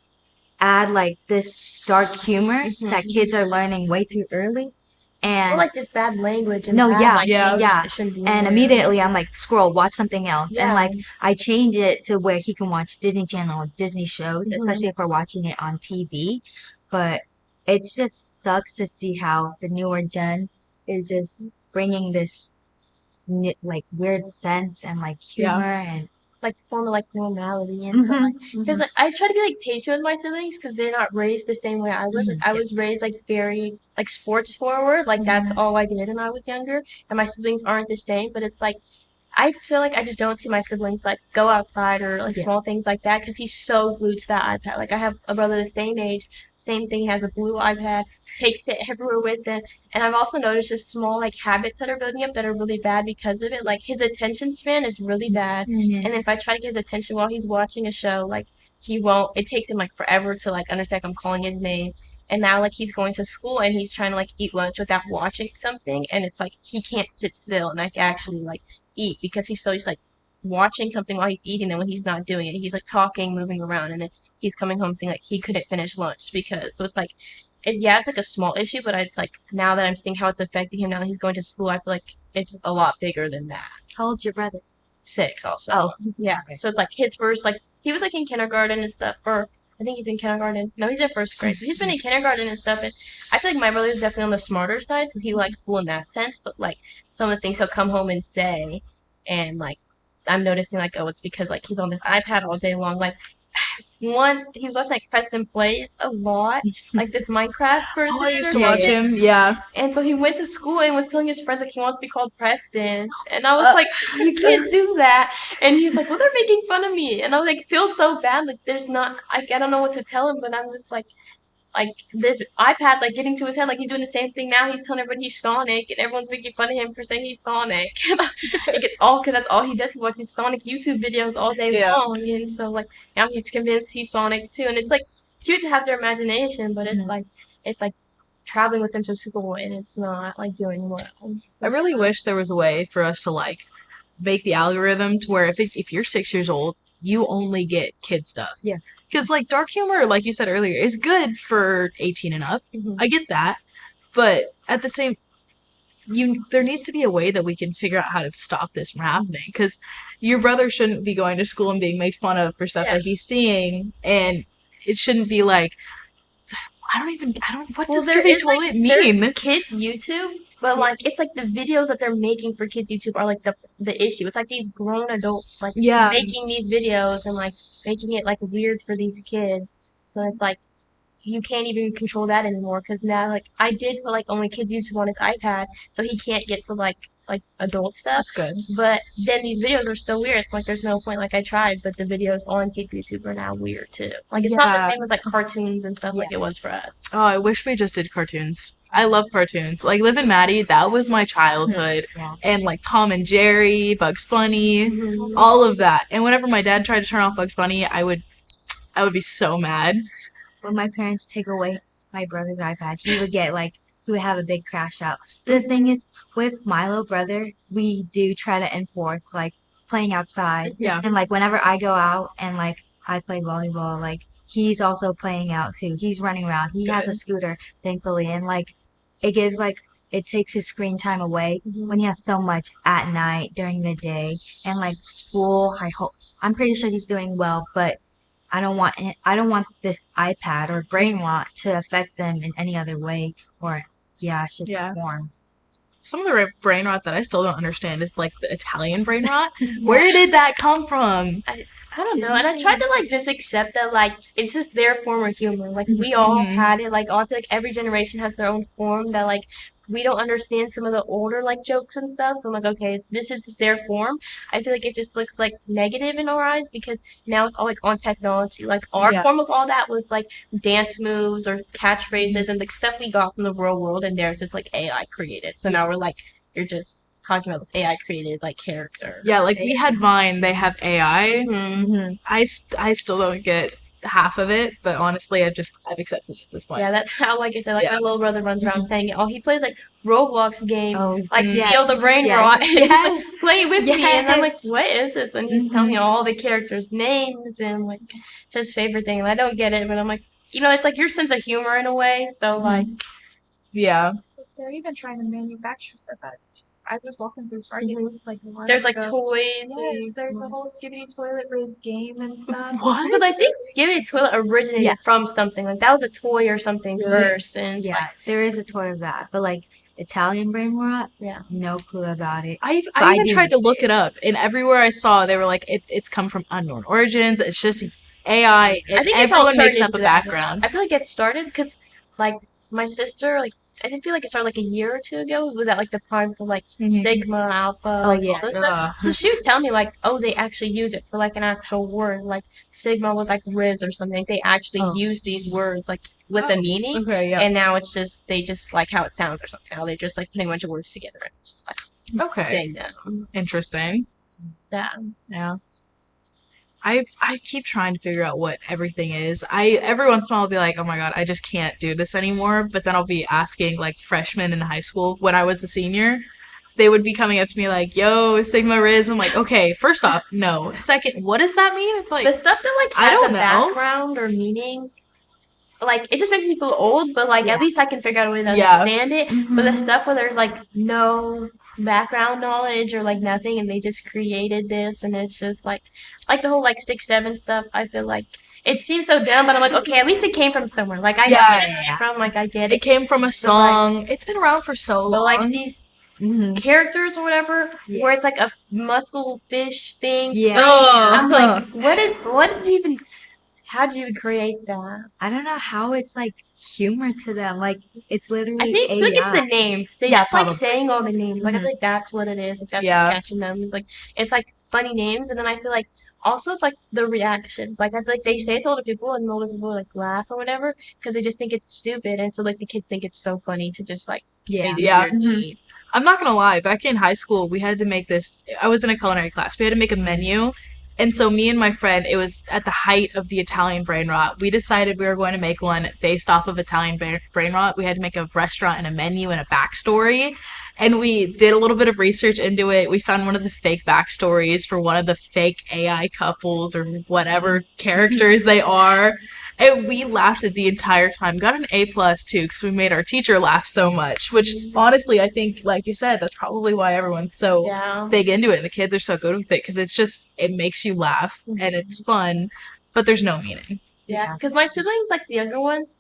add like this dark humor Mhm. that kids are learning way too early. And Or like just bad language and no, bad, yeah, like Yeah. things yeah. that shouldn't be in And there. immediately I'm like, scroll, watch something else. And Yeah. like I change it to where he can watch Disney Channel or Disney shows, Mhm. especially if we're watching it on TV. But it just sucks to see how the newer gen is just bringing this like weird sense and like humor and Like form of like normality and stuff. Because I try to be like patient with my siblings because they're not raised the same way I was. Like I was raised like very like sports forward. Like that's all I did when I was younger. And my siblings aren't the same. But it's like I feel like I just don't see my siblings like go outside or like small things like that because he's so glued to that iPad. Like I have a brother the same age, same thing. He has a blue iPad, takes it everywhere with it. And I've also noticed just small like habits that are building up that are really bad because of it. Like his attention span is really bad. And if I try to get his attention while he's watching a show, like he won't. It takes him like forever to like understand I'm calling his name. And now like he's going to school and he's trying to like eat lunch without watching something, and it's like he can't sit still and like actually like eat because he's so used like watching something while he's eating, and when he's not doing it he's like talking, moving around, and then he's coming home saying like he couldn't finish lunch because so it's like it's like a small issue, but it's like now that I'm seeing how it's affecting him now that he's going to school, I feel like it's a lot bigger than that. how old's your brother? 6 also. Oh, yeah. Okay. So it's like his first like he was like in kindergarten and stuff, or I think he's in kindergarten. No, he's in first grade. So he's been in kindergarten and stuff, and I feel like my brother's definitely on the smarter side, so he likes school in that sense. But like some of the things he'll come home and say, and like I'm noticing like it's because like he's on this iPad all day long. Like once he was watching like Preston Plays a lot, like this Minecraft person. I used or to watch something. him. Yeah. And so he went to school and was telling his friends like he wants to be called Preston. And I was like, you can't do that. And he was like, well, they're making fun of me. And I was like, feel so bad. Like there's not, I don't know what to tell him, but I'm just like this iPad's like getting to his head. Like he's doing the same thing now. He's telling everybody he's Sonic, and everyone's making fun of him for saying he's Sonic. It gets all because that's all he does. He watches Sonic YouTube videos all day long, and so like now he's convinced he's Sonic too. And it's like cute to have their imagination, but it's like traveling with them to school, and it's not like doing well. I really wish there was a way for us to like make the algorithm to where if you're 6 years old, you only get kid stuff. Yeah. Because like dark humor, like you said earlier, is good for 18 and up. Mhm. I get that, but at the same, there needs to be a way that we can figure out how to stop this from happening. Because your brother shouldn't be going to school and being made fun of for stuff that he's seeing, and it shouldn't be like what does toilet mean? There's kids YouTube, but like it's like the videos that they're making for kids YouTube are like the issue. It's like these grown adults like making these videos and like making it like weird for these kids. So it's like you can't even control that anymore because now like I did put like only kids YouTube on his iPad, so he can't get to like adult stuff. That's good. But then these videos are still weird. So like there's no point. Like I tried, but the videos on kids YouTube are now weird too. Like it's not the same as like cartoons and stuff like it was for us. Oh, I wish we just did cartoons. I love cartoons. Like Liv and Maddie, that was my childhood. And like Tom and Jerry, Bugs Bunny, all of that. And whenever my dad tried to turn off Bugs Bunny, I would be so mad. When my parents take away my brother's iPad, he would have a big crash out. But the thing is, with my little brother, we do try to enforce like playing outside. Yeah. And like whenever I go out and like I play volleyball, like he's also playing out too. He's running around. He has a scooter, thankfully, and like it takes his screen time away when he has so much at night during the day and like school. I'm pretty sure he's doing well, but I don't want this iPad or brain rot to affect them in any other way or shape or form. Some of the brain rot that I still don't understand is like the Italian brain rot. Where did that come from? I don't know. And I tried to like just accept that like it's just their form of humor. Like we all had it. Like I feel like every generation has their own form that like we don't understand some of the older like jokes and stuff. So I'm like, okay, this is just their form. I feel like it just looks like negative in our eyes because now it's all like on technology. Like our form of all that was like dance moves or catchphrases and like stuff we got from the real world, and there's just like AI created. So now we're like, you're just talking about this AI created like character. Yeah, like we had Vine, they have AI. I still don't get half of it, but honestly I've accepted it at this point. Yeah, that's how, like I said, like my little brother runs around saying it. Oh, he plays like Roblox games, like steal the brain rot, and he's like, play with me, and I'm like, what is this? And he's telling me all the characters' names and like it's his favorite thing, and I don't get it, but I'm like, it's like your sense of humor in a way. So like, Yeah. Like, they're even trying to manufacture stuff out of it. I was walking through Target like a while there's like ago. toys. Yes, there's a whole Skibbity Toilet Riz game and stuff. What? Because I think Skibbity Toilet originated Yeah. from something. Like that was a toy or something Really? first, and it's Yeah, like, there is a toy of that, but like Italian brain rot, yeah. no clue about it. I I even do tried to need look it. it up, and everywhere I saw, they were like, it's come from unknown origins. It's just AI, and I think it's all everyone makes turned up a into that. background. I feel like it started because like my sister, like I didn't feel like it started like a year or two ago. It was at like the prime for like Sigma, Alpha, Oh, like yeah. all this stuff. So she would tell me like, oh, they actually use it for like an actual word. Like Sigma was like Riz or something. They actually Oh. use these words like with a meaning. Okay, yeah. And now it's just they just like how it sounds or something. Now they're just like putting a bunch of words together and it's just like Okay. saying them. Interesting. Yeah. Yeah. I keep trying to figure out what everything is. Every once in a while I'll be like, oh my god, I just can't do this anymore. But then I'll be asking like freshmen in high school when I was a senior. They would be coming up to me like, yo, Sigma Riz. I'm like, okay, first off, no. Second, what does that mean? It's like, The stuff that like I has don't a know. background or meaning, like it just makes me feel old, but like Yeah. at least I can figure out a way to Yeah. understand it. But the stuff where there's like no background knowledge or like nothing and they just created this and it's just like the whole like 6-7 stuff, I feel like it seems so dumb, but I'm like, okay, at least it came from somewhere. Like I know Yeah, where this came from, like I get It it. came from a song. It's been around for so But like long. these Mhm. characters or whatever, Yeah. where it's like a muscle fish thing. Yeah. I'm like, what did you even how did you even create that? I don't know how it's like humor to them. Like it's literally I think it's the names. They Yeah, just like probably. saying all the names. Like I Mhm. feel like that's what it is. Like that's Yeah. what's catching them. It's like funny names, and then I feel like also it's like the reactions. Like I feel like they say it to older people, and older people like laugh or whatever because they just think it's stupid, and so like the kids think it's so funny to just like say these Yeah. weird Mhm. names. I'm not gonna lie, back in high school, we had to make this. I was in a culinary class. We had to make a menu. And so, me and my friend, it was at the height of the Italian brain rot. We decided we were going to make one based off of Italian brain rot. We had to make a restaurant and a menu and a backstory. And we did a little bit of research into it. We found one of the fake backstories for one of the fake AI couples or whatever characters they are. And we laughed it the entire time. Got an A plus too because we made our teacher laugh so much. Which honestly, I think, like you said, that's probably why everyone's so Yeah. big into it. And the kids are so good with it because it makes you laugh and it's fun, but there's no meaning. Yeah, because my siblings, like the younger ones,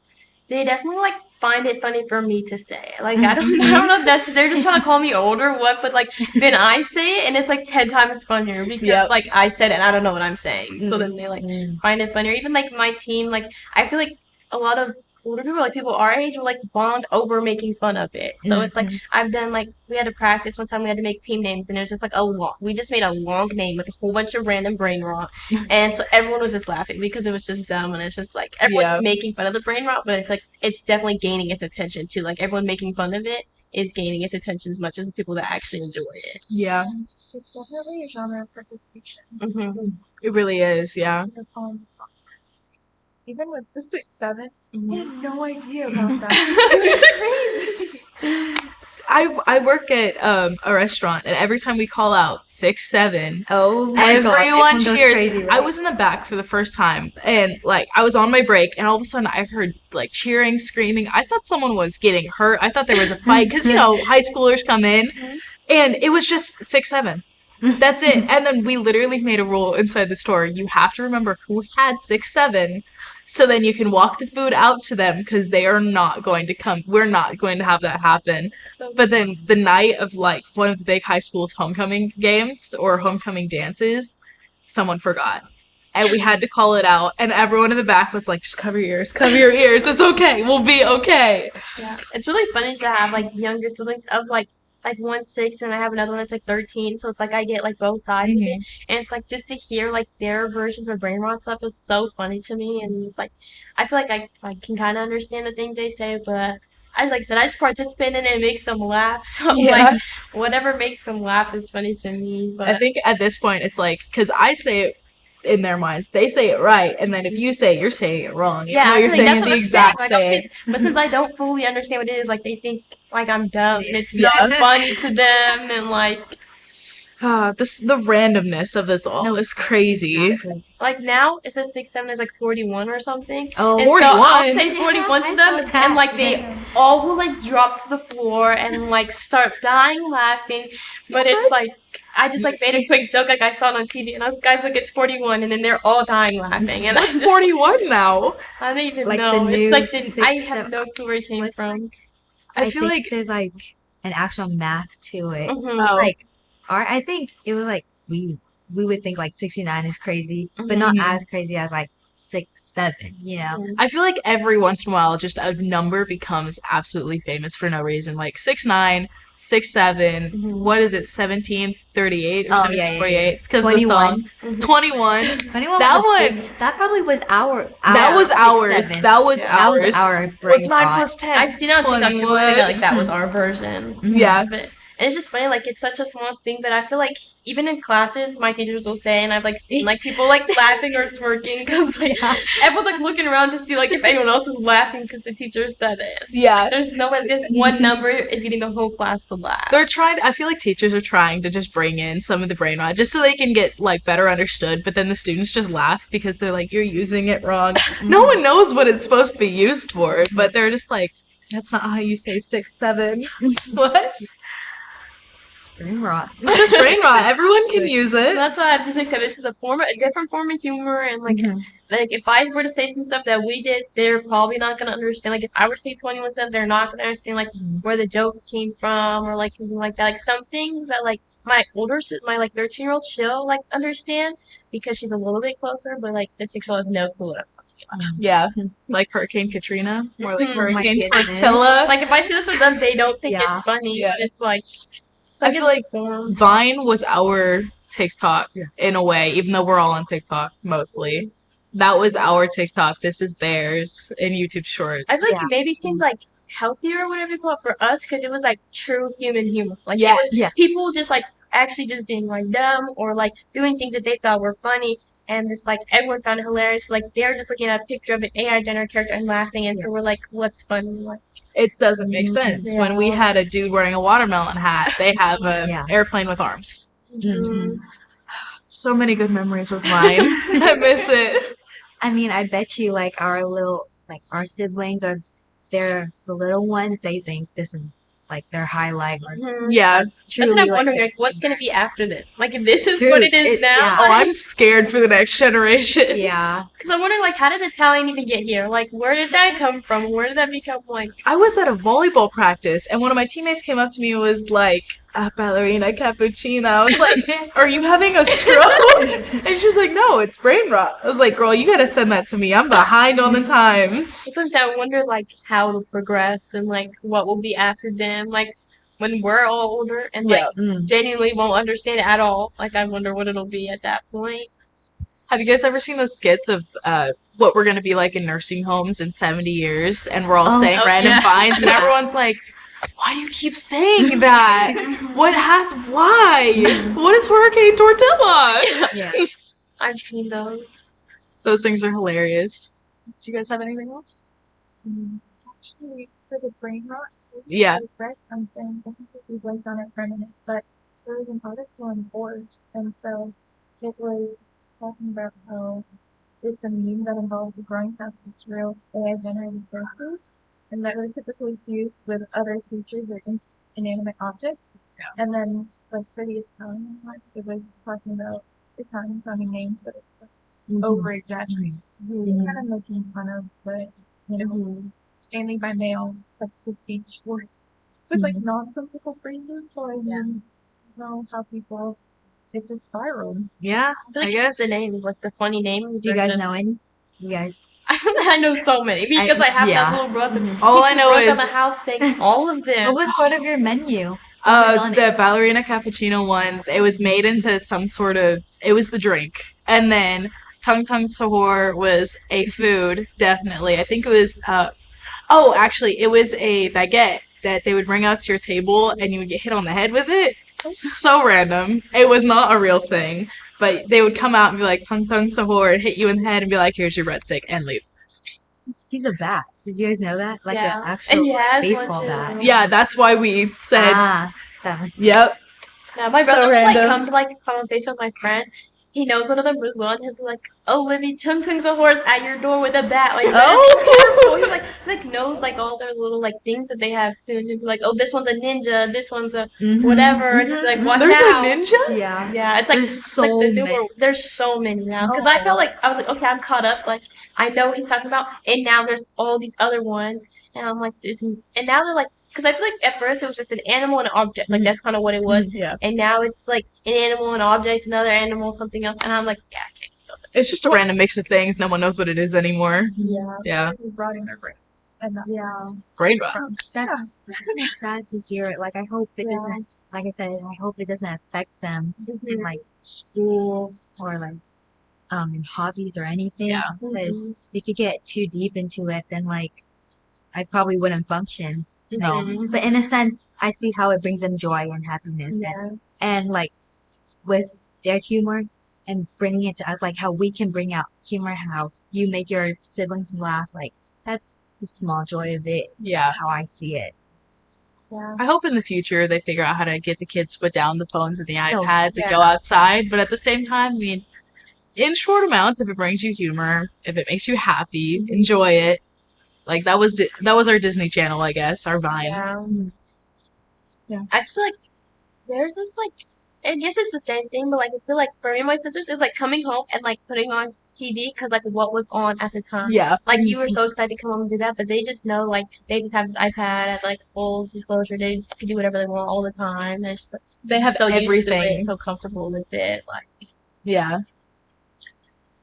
they definitely like find it funny for me to say it. Like I don't know if that's they're just trying to call me old or what, but like then I say it and it's like 10 times funnier because Yep. like I said it and I don't know what I'm saying. So then they like find it funnier. Even like my team, like I feel like a lot of older people, like people our age, will like bond over making fun of it. So it's like I've done like we had to practice one time. We had to make team names, and it was just like we just made a long name with a whole bunch of random brain rot, and so everyone was just laughing because it was just dumb, and it's just like everyone's making fun of the brain rot, but I feel like it's definitely gaining its attention too. Like everyone making fun of it is gaining its attention as much as the people that actually enjoy it. Yeah, It's definitely a genre of participation. It's it really is. Yeah. the calm response. Even with the 6-7, I had no idea about that. It was crazy. I work at a restaurant, and every time we call out 6-7, Oh my god, everyone everyone goes cheers. crazy, right? I was in the back for the first time, and like I was on my break, and all of a sudden I heard like cheering, screaming. I thought someone was getting hurt. I thought there was a fight because high schoolers come in, and it was just 6-7. That's it. And then we literally made a rule inside the store. You have to remember who had 6-7. So then you can walk the food out to them because they are not going to come. We're not going to have that happen. But then the night of like one of the big high school's homecoming games or homecoming dances, someone forgot. And we had to call it out. And everyone in the back was like, just cover your ears, cover your ears. It's okay. We'll be okay. Yeah. It's really funny to have like younger siblings of like one's 6 and I have another one that's like 13, so it's like I get like both sides of it, and it's like just to hear like their versions of brain rot stuff is so funny to me, and it's like I feel like I can kind of understand the things they say, but I like I said I just participate in it and it makes them laugh, so like whatever makes them laugh is funny to me. But I think at this point it's like because I say it in their minds, they say it right, and then if you say it, you're saying it wrong. Yeah, you're saying that's it what the I'm exact saying. same. But since I don't fully understand what it is, like they think like I'm dumb, and it's so funny to them, and like The randomness of this all No, is crazy. Exactly. Like now it says 6'7" is like 41 or something. Oh, And so I'll say 41. 41 I to saw them, that. and like they all will like drop to the floor and like start dying laughing. But it's like I just like made a quick joke like I saw it on TV, and I was guys look, it's 41, and then they're all dying laughing. And What's 41 now? I don't even Like the know. It's new like I six, have no clue where it came what's from. I feel think like there's like an actual math to it. Mhm. It's Oh. like I think it was like we would think like 69 is crazy, but not Mhm. as crazy as like 6'7", you know. I feel like every once in a while, just a number becomes absolutely famous for no reason. Like 6'9", 6'7". Mhm. What is it? 1738 or Oh, yeah, yeah, 1748? Because the 21. song 21. 21 That was a one. big- that probably was our That was 6'7". ours. That was Yeah. That was ours. our What's brain 9 rot. plus 10? I've seen it on TikTok people say that like that was 21. our version. Yeah. of it. And it's just funny, like it's such a small thing, but I feel like even in classes, my teachers will say, and I've like seen like people like laughing or smirking because like everyone's like looking around to see like if anyone else is laughing because the teacher said it. Yeah. There's no way this one number is getting the whole class to laugh. They're trying. I feel like teachers are trying to just bring in some of the brain rot just so they can get like better understood. But then the students just laugh because they're like, "You're using it wrong." No one knows what it's supposed to be used for, but they're just like, "That's not how you say 6'7". What? Brain rot. It's just brain rot. Everyone can use So it. that's why I've just accepted this is a different form of humor, and like like if I were to say some stuff that we did, they're probably not gonna understand. Like if I were to say 21 stuff, they're not gonna understand like where the joke came from or like anything like that. Like some things that like my like 13-year-old she'll like understand because she's a little bit closer, but like the 6-year-old has no clue what I'm talking about. Yeah, like Hurricane Katrina or like Mhm. Hurricane Oh my goodness. Tortilla. Like if I say this with them, they don't think Yeah. it's funny. Yeah. But it's like I feel like form. Vine was our TikTok Yeah. in a way, even though we're all on TikTok mostly. That was our TikTok. This is theirs in YouTube Shorts. I feel like Yeah. it maybe seemed like healthier or whatever you call it for us because it was like true human humor. Like Yes. it was Yes. people just like actually just being like dumb or like doing things that they thought were funny. And just like everyone found it hilarious, but like they're just looking at a picture of an AI generated character and laughing, and so we're like, "What's funny?" Like, It doesn't make sense. Yeah. When we had a dude wearing a watermelon hat, they have a Yeah. airplane with arms. Mhm. So many good memories with Vine. I miss it. I mean, I bet you like our siblings or the little ones, they think this is like their highlight. Or Yeah. that's that's what I'm truly wondering. like Like, what's gonna be after this? Like, if this is True. what it is now, Yeah. Oh, I'm scared for the next generation. Yeah. because I'm wondering, like, how did Italian even get here? Like, where did that come from? Where did that become like? I was at a volleyball practice, and one of my teammates came up to me and was like, ballerina cappuccino. I was like, are you having a stroke? And she was like, no, it's brain rot. I was like, girl, you gotta send that to me. I'm behind on the times. Sometimes I wonder, like, how it'll progress and like what will be after them. Like, when we're all older and like Yeah. genuinely won't understand it at all. Like, I wonder what it'll be at that point. Have you guys ever seen those skits of what we're gonna be like in nursing homes in 70 years? And we're all saying random yeah. vines, and everyone's like, why do you keep saying that? Why? What is Hurricane Tortilla? Yeah. I've seen those. Those things are hilarious. Do you guys have anything else? Actually, for the brain rot too, Yeah. I read something. I think that we blanked on it for a minute, but there was an article in Forbes, and so it was talking about how it's a meme that involves a growing cast of surreal AI-generated characters, and that are typically fused with other creatures or inanimate objects. And then, like for the Italian one, it was talking about Italian-sounding names, but it's like over-exaggerated. So kind of making fun of the, mainly by male text-to-speech words with like nonsensical phrases. So I didn't know how people it just spiraled. Yeah, I feel like I it's just guess. the names, like the funny names. Do you are guys just- know any? You guys? I know so many because I have yeah. that little brother. All He I know runs is on the house saying all of them. What was part of your menu? What was on the it? ballerina cappuccino one. It was made into some sort of. It was the drink, and then tung tung sahur was a food. Definitely, I think it was. Oh, actually, it was a baguette that they would bring out to your table, and you would get hit on the head with it. So random. It was not a real thing, but they would come out and be like tung tung sahur and hit you in the head and be like, "Here's your breadstick," and leave. He's a bat. Did you guys know that? Like Yeah. an actual And he has one baseball too. bat. Yeah, that's why we said, Ah, that one. "Yep." Yeah, my So brother would like random. come to like come on face with my friend. He knows one of them really well, and he'll be like, "Oh, Libby, Tung Tung's a horse at your door with a bat. Like, better be careful." He like knows like all their little like things that they have too, and he'll be like, "Oh, this one's a ninja. This one's a whatever," and he'll be like, "Watch There's out." a ninja? Yeah. Yeah, it's like There's it's like so the newer. many. There's so many now because I felt like I was like, okay, I'm caught up. Like I know what he's talking about, and now there's all these other ones, and I'm like, this, and now they're like, because I feel like at first it was just an animal and an object, like that's kind of what it was, Yeah. and now it's like an animal, an object, another animal, something else, and I'm like, yeah, I can't keep up. It's just a random mix of things. No one knows what it is anymore. Yeah. Yeah. It's really rotting their brains. And that's Yeah. what it's Brain from. rot. That's kind of sad to hear it. Like, I hope it doesn't, like I said, I hope it doesn't affect them in like school or like in hobbies or anything. Yeah. Because if you get too deep into it, then like I probably wouldn't function. No. But in a sense, I see how it brings them joy and happiness. And like with their humor and bringing it to us, like how we can bring out humor, how you make your siblings laugh, like that's the small joy of it. Yeah. How I see it. Yeah. I hope in the future they figure out how to get the kids to put down the phones and the iPads and yeah. go outside. But at the same time, I mean, in short amounts, if it brings you humor, if it makes you happy, enjoy it. Like that was our Disney Channel, I guess, our Vine. Yeah. I feel like there's this like, I guess it's the same thing, but like I feel like for me and my sisters, it's like coming home and like putting on TV because like what was on at the time. Yeah. Like you were so excited to come home and do that, but they just know like they just have this iPad at like full disclosure. They can do whatever they want all the time. And it's just like They have so everything. used to it, so comfortable with it. Like Yeah.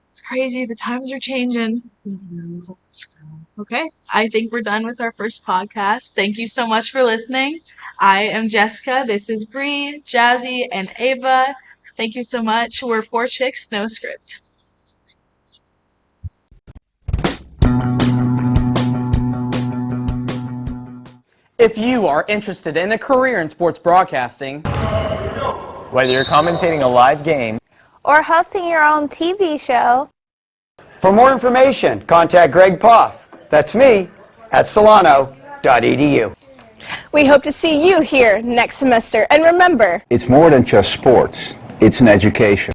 It's crazy. The times are changing. Okay. I think we're done with our first podcast. Thank you so much for listening. I am Jessica. This is Bree, Jazzy, and Ava. Thank you so much. We're 4 Chicks, No Script. If you are interested in a career in sports broadcasting, whether you're commentating a live game or hosting your own TV show, for more information, contact Greg Poff. That's me at solano.edu. we hope to see you here next semester. And remember, It's more than just sports. It's an education.